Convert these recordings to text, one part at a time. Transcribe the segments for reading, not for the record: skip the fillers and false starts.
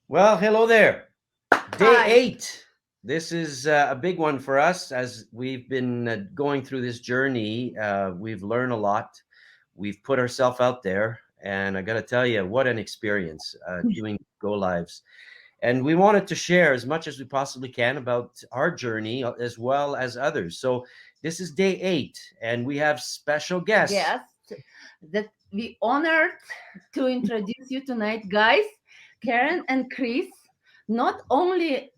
Well, hello there. Day Hi. 8. This is a big one for us as we've been going through this journey. We've learned a lot. We've put ourselves out there. And I got to tell you, what an experience doing Go Lives. And we wanted to share as much as we possibly can about our journey as well as others. So this is day 8, and we have special guests. Guest that we honored to introduce you tonight, guys. Karen and Chris, not only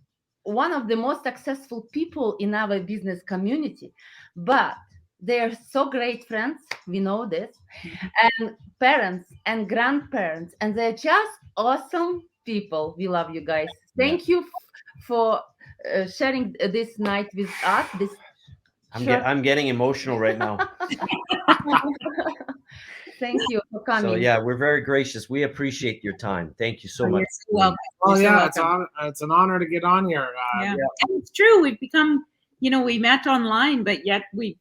one of the most successful people in our business community, but they are so great friends. We know this, and parents and grandparents, and they're just awesome people. We love you guys. Yeah. Thank you for sharing this night with us. This short. I'm getting emotional right now. Thank you for So coming. yeah, we're very gracious. We appreciate your time. Thank you so Oh, much. you're so welcome. Well, You're so yeah, welcome. it's an honor to get on here. Yeah. And it's true. We've become, we met online, but yet we've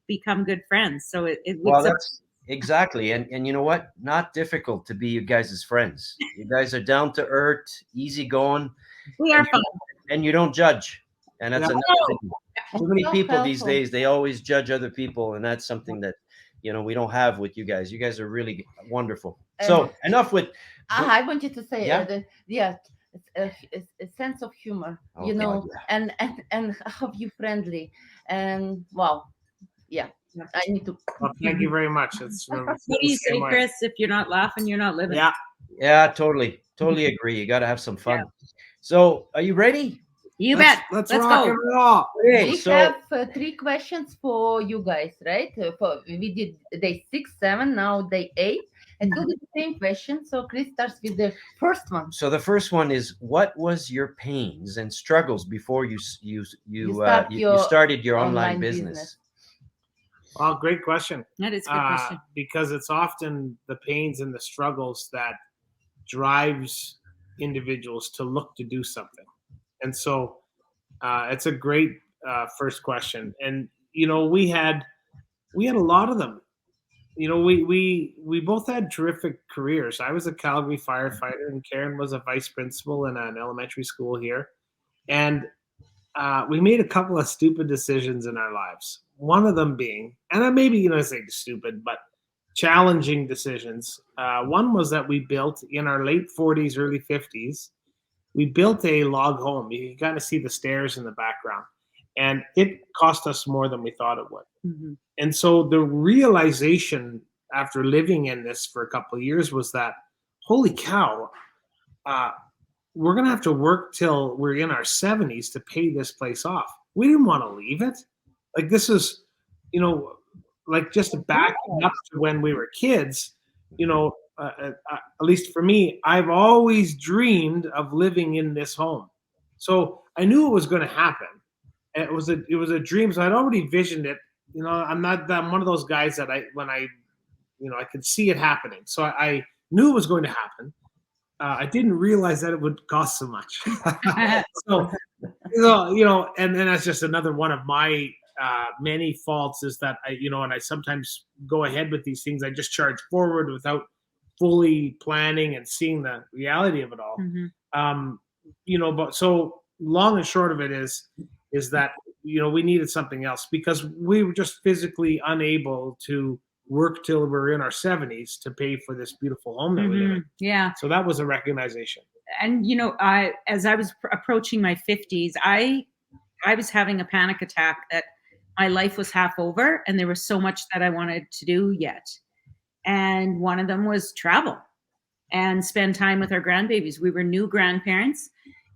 become good friends. So Well, that's exactly. And you know what? Not difficult to be you guys' friends. You guys are down to earth, easy going, we are fun. and you don't judge. And that's Yeah. another thing. Too many So people these helpful. days, they always judge other people, and that's something that we don't have with you guys. You guys are really wonderful. So enough with I wanted to say Yeah? that, yeah, it's a sense of humor, Oh, God, yeah. and how you friendly, and wow, yeah, I need to. Well, thank you very much. It's What do you say, Chris? If you're not laughing, you're not living. Yeah. Yeah, totally agree. You got to have some fun. So, are you ready? You bet. Let's Let's rock go. and roll. Okay, We so have 3 questions for you guys, right? We did day 6, 7, now day 8, and we'll do the same question. So Chris starts with the first one. So the first one is, what was your pains and struggles before you started your online business? Well, great question. That is a good question. Because it's often the pains and the struggles that drives individuals to look to do something. And so it's a great first question. And we had a lot of them. We both had terrific careers. I was a Calgary firefighter, and Karen was a vice principal in an elementary school here. And we made a couple of stupid decisions in our lives. One of them being, and maybe say stupid, but challenging decisions. One was that we built in our late 40s, early 50s. We built a log home. You can kind of see the stairs in the background, and it cost us more than we thought it would. Mm-hmm. And so the realization after living in this for a couple of years was that, holy cow, we're going to have to work till we're in our 70s to pay this place off. We didn't want to leave it. Like, this is, like, just backing up to when we were kids, at least for me, I've always dreamed of living in this home. So I knew it was going to happen. It was a dream. So I'd already visioned it. I'm one of those guys that I could see it happening. So I knew it was going to happen. I didn't realize that it would cost so much. so, and that's just another one of my many faults, is that and I sometimes go ahead with these things. I just charge forward without fully planning and seeing the reality of it all. Mm-hmm. But so long and short of it is that, we needed something else because we were just physically unable to work till we're in our 70s to pay for this beautiful home that we live in. Yeah. So that was a recognition. And as I was approaching my 50s, I was having a panic attack that my life was half over and there was so much that I wanted to do yet. And one of them was travel and spend time with our grandbabies. We were new grandparents,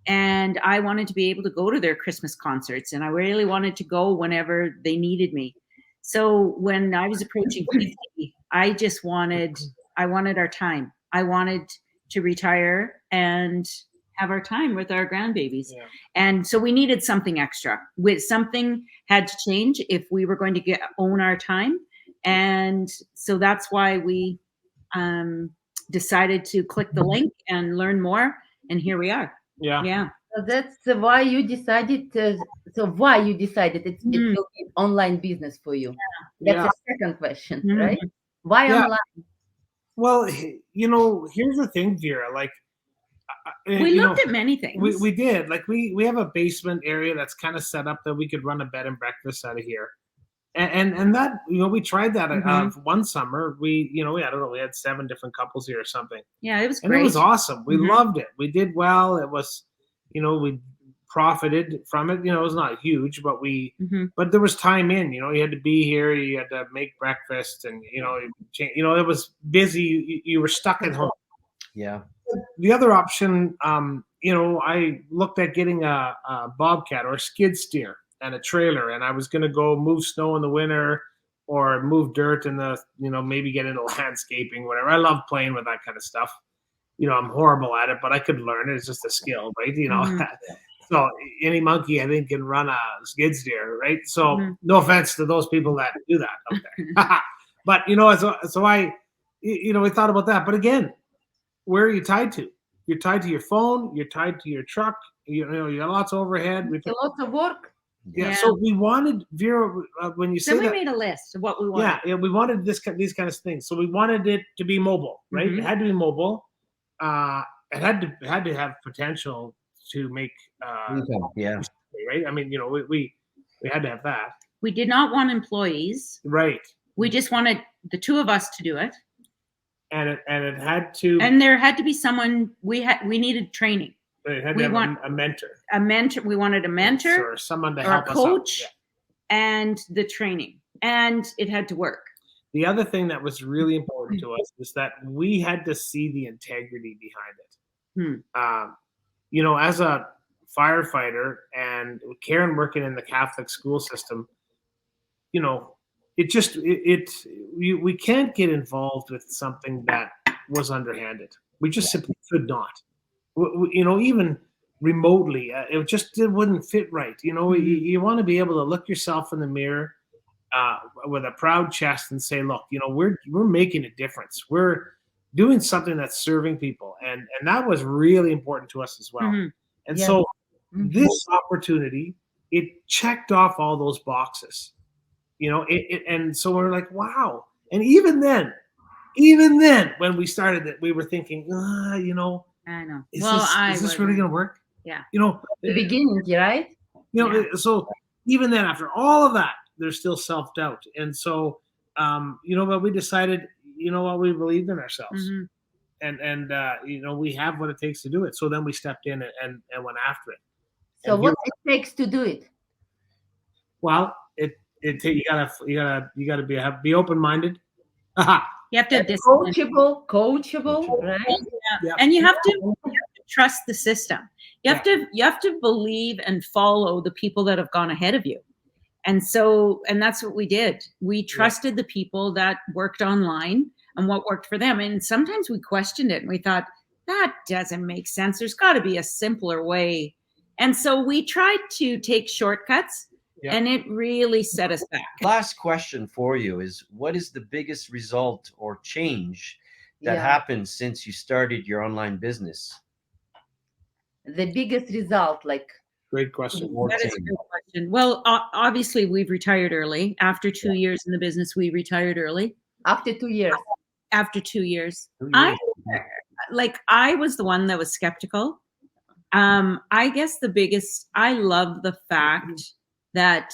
and I wanted to be able to go to their Christmas concerts, and I really wanted to go whenever they needed me. So when I was approaching 50, I wanted our time. I wanted to retire and have our time with our grandbabies. Yeah. And so we needed something extra. Something had to change if we were going to own our time. And so that's why we decided to click the link and learn more. And here we are. Yeah. Yeah. So that's why you decided. It will be online business for you. That's the second question, right? Why online? Well, here's the thing, Vera. Like, We you looked know, at many things. we did. Like we have a basement area that's kind of set up that we could run a bed and breakfast out of here. And that, you know, we tried that one summer. We, you know, I don't know, we had 7 different couples here or something. Yeah, it was And great. it was awesome. We Mhm. loved it. We did well. It was, you know, we profited from it. You know, it was not huge, but Mhm. but there was time in, you know, you had to be here, you had to make breakfast, and, you know, it was busy. You were stuck at home. Yeah. The other option, you know, I looked at getting a bobcat or a skid steer and a trailer, and I was going to go move snow in the winter or move dirt in the, you know, maybe get into landscaping, whatever. I love playing with that kind of stuff. You know, I'm horrible at it, but I could learn it. It's just a skill, right? You know, Mhm. so any monkey, I think, can run a skid steer, right? So Mhm. no offense to those people that do that out there. But, you know, so I, you know, we thought about that. But again, where are you tied to? You're tied to your phone. You're tied to your truck. You know, you got lots of overhead. It's a lot of work. Yeah. Yeah. So we wanted, Vera, when you say Then we that, made a list of what we wanted. yeah, we wanted these kind of things. So we wanted it to be mobile, right? Mhm. It had to be mobile. It had to have potential to make Income, yeah. right. I mean, you know, we had to have that, We did not want employees. right? We just wanted the 2 of us to do it. And it had to And there had to be someone we needed training. it had we to have want- a mentor, A mentor, we wanted a mentor or someone to or a help us out. coach Yeah. and the training. And it had to work. The other thing that was really important to us is that we had to see the integrity behind it. You know, as a firefighter and Karen working in the Catholic school system, you know, we can't get involved with something that was underhanded. We just simply could not. You know, even remotely, it wouldn't fit right. You know, you want to be able to look yourself in the mirror with a proud chest and say, look, you know, we're making a difference. We're doing something that's serving people, and that was really important to us as well. Mhm. And Yeah. so Mhm. this opportunity, it checked off all those boxes, you know, and so we're like, wow. And even then when we started it, we were thinking, you know, I know. is Well, this really going to work? Yeah. You know, The beginning, right? you know, Yeah. so even then, after all of that, there's still self-doubt. And so, you know, but we decided, you know what, we believed in ourselves. Mhm. And you know, we have what it takes to do it. So then we stepped in and went after it. So And what it takes to do it? Well, you gotta be open-minded. You have to have discipline. Coachable, right? Yeah. And you have to trust the system. You have to believe and follow the people that have gone ahead of you. And that's what we did. We trusted the people that worked online and what worked for them. And sometimes we questioned it and we thought, that doesn't make sense. There's got to be a simpler way. And so we tried to take shortcuts, and it really set us back. Last question for you is, what is the biggest result or change that Yeah. happened since you started your online business? The biggest result, like Great question. That is a good question. Well, obviously, we've retired early. After 2 years in the business, we retired early. after 2 years. After 2 years. 2 I years. I was the one that was skeptical. I guess I love the fact that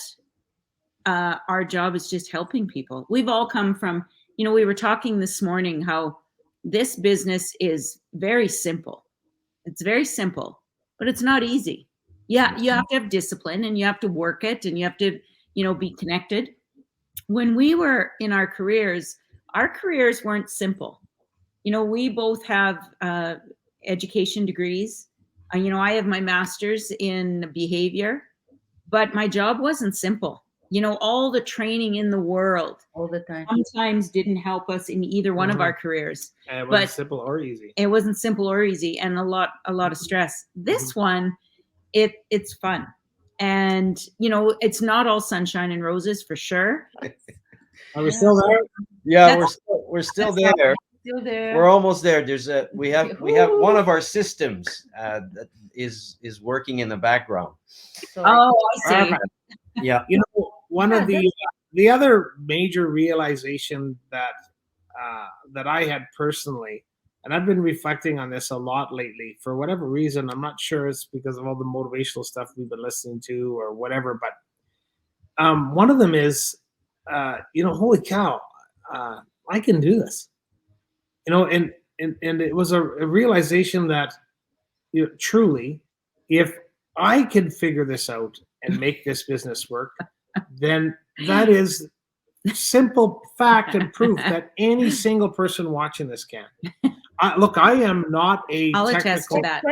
our job is just helping people. We've all come from, you know, we were talking this morning how this business is very simple. It's very simple, but it's not easy. Yeah, you have to have discipline and you have to work it and you have to, you know, be connected. When we were in our careers weren't simple. You know, we both have education degrees. You know, I have my master's in behavior, but my job wasn't simple. You know, all the training in the world All the time. sometimes didn't help us in either one of our careers. And it wasn't But- simple or easy. It wasn't simple or easy, and a lot of stress. This one, it's fun, and you know, it's not all sunshine and roses for sure. Are we still there? Yeah, That's- we're still that's there. Still there. We're almost there. We have one of our systems that is working in the background. So, Oh, I see. Yeah. You know, one of the other major realization that I had personally, And I've been reflecting on this a lot lately for whatever reason. I'm not sure it's because of all the motivational stuff we've been listening to or whatever, but one of them is, holy cow, I can do this. And it was a realization that truly, if I can figure this out and make this business work, then that is simple fact and proof that any single person watching this can. Look, I am not a I'll attest to technical. that.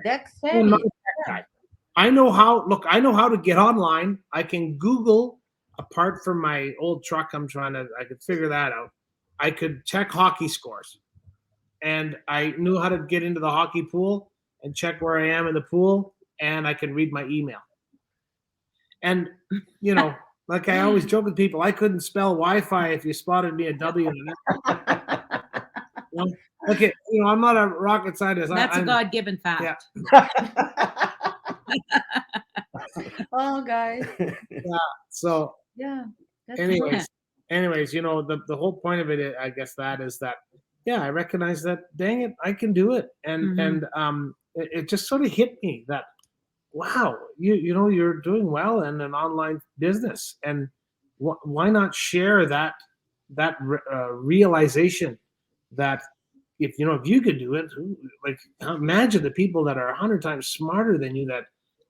That's I'm not ready. a tech guy. I know how to get online. I can Google, apart from my old truck. I could figure that out. I could check hockey scores, and I knew how to get into the hockey pool and check where I am in the pool, and I can read my email. And like I always joke with people, I couldn't spell Wi-Fi if you spotted me a W in it. Okay, I'm not a rocket scientist. That's a I'm- God-given fact. Yeah. Oh, guys. So Yeah. That's anyways, the whole point of it, I guess, that is that, I recognize that, dang it, I can do it. And it just sort of hit me that, wow, you're doing well in an online business, and why not share that realization that if you could do it, like, imagine the people that are 100 times smarter than you, that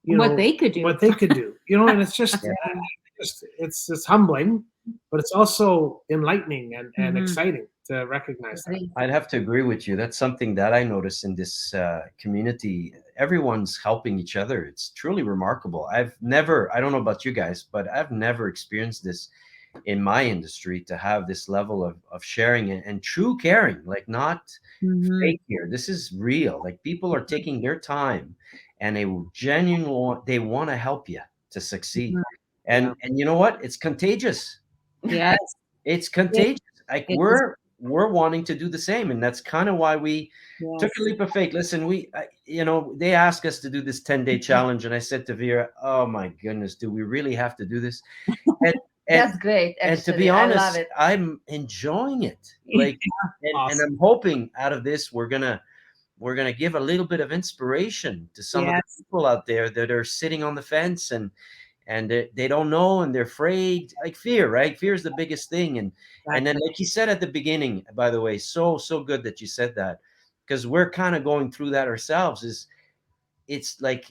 What they could do. And it's just it's humbling, but it's also enlightening and exciting to recognize that. great. I'd have to agree with you. That's something that I notice in this community. Everyone's helping each other. It's truly remarkable. I don't know about you guys, but I've never experienced this in my industry, to have this level of sharing and true caring, like not fake here. This is real. Like, people are taking their time and they want to help you to succeed. And you know what? It's contagious. Yes. It's contagious. Like, we're wanting to do the same, and that's kind of why we took a leap of faith. Listen, they asked us to do this 10-day challenge, and I said to Vera, "Oh my goodness, do we really have to do this?" That's great. And to be I love honest, it. I'm enjoying it. Like, and Awesome. I'm hoping out of this we're gonna give a little bit of inspiration to some of the people out there that are sitting on the fence and they don't know, and they're afraid. Like, fear, right? Fear is the biggest thing. And then, like you said at the beginning, by the way, so good that you said that, because we're kind of going through that ourselves. It's like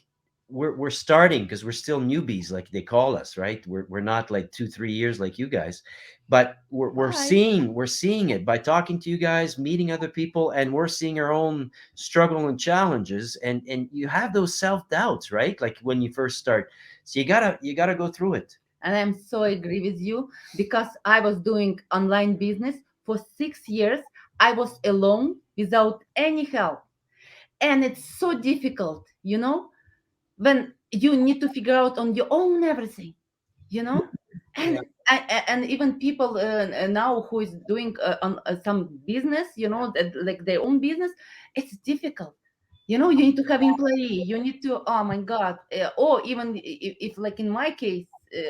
we're starting, because we're still newbies, like they call us, right? We're not like 2-3 years like you guys, but we're seeing it by talking to you guys, meeting other people, and we're seeing our own struggle and challenges, and you have those self-doubts, right? Like, when you first start, so you gotta go through it. And I'm so agree with you, because I was doing online business for 6 years. I was alone without any help, and it's so difficult, when you need to figure out on your own everything, and and even people now who is doing on some business, like their own business, it's difficult. You need to have employee. You need to, oh my God, or even if like in my case,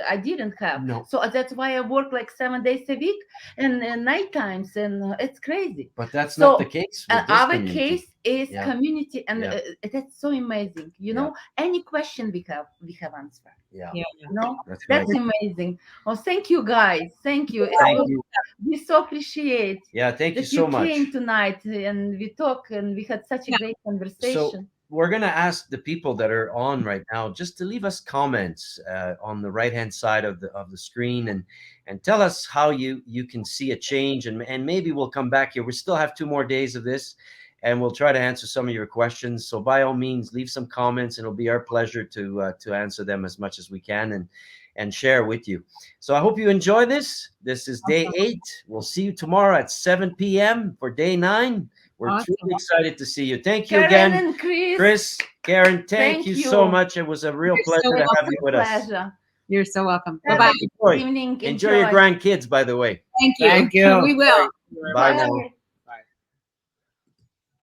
I didn't have. No. So that's why I work like 7 days a week and night times, and it's crazy. But that's So, not the case with this Our community. case is Yeah. community, and Yeah. that's so amazing. Any question we have answer. Yeah, That's that's right. amazing. Oh, thank you guys. Thank you. Thank you. We so appreciate Yeah, thank you that so much. came tonight, and we talked, and we had such a great conversation. We're going to ask the people that are on right now just to leave us comments on the right-hand side of the screen, and tell us how you can see a change, and maybe we'll come back here. We still have 2 more days of this, and we'll try to answer some of your questions. So by all means, leave some comments, and it'll be our pleasure to answer them as much as we can and share with you. So I hope you enjoy this. This is day 8. We'll see you tomorrow at 7 p.m. for day 9. We're Awesome. truly excited to see you. Thank you Karen again, and Chris, Karen. Thank you so you. much. It was a real You're pleasure so to have you with us. Pleasure. You're so welcome. Have Bye-bye. a good Enjoy. evening. Enjoy your grandkids, by the way. Thank you. Thank you. We will. Bye now. Bye.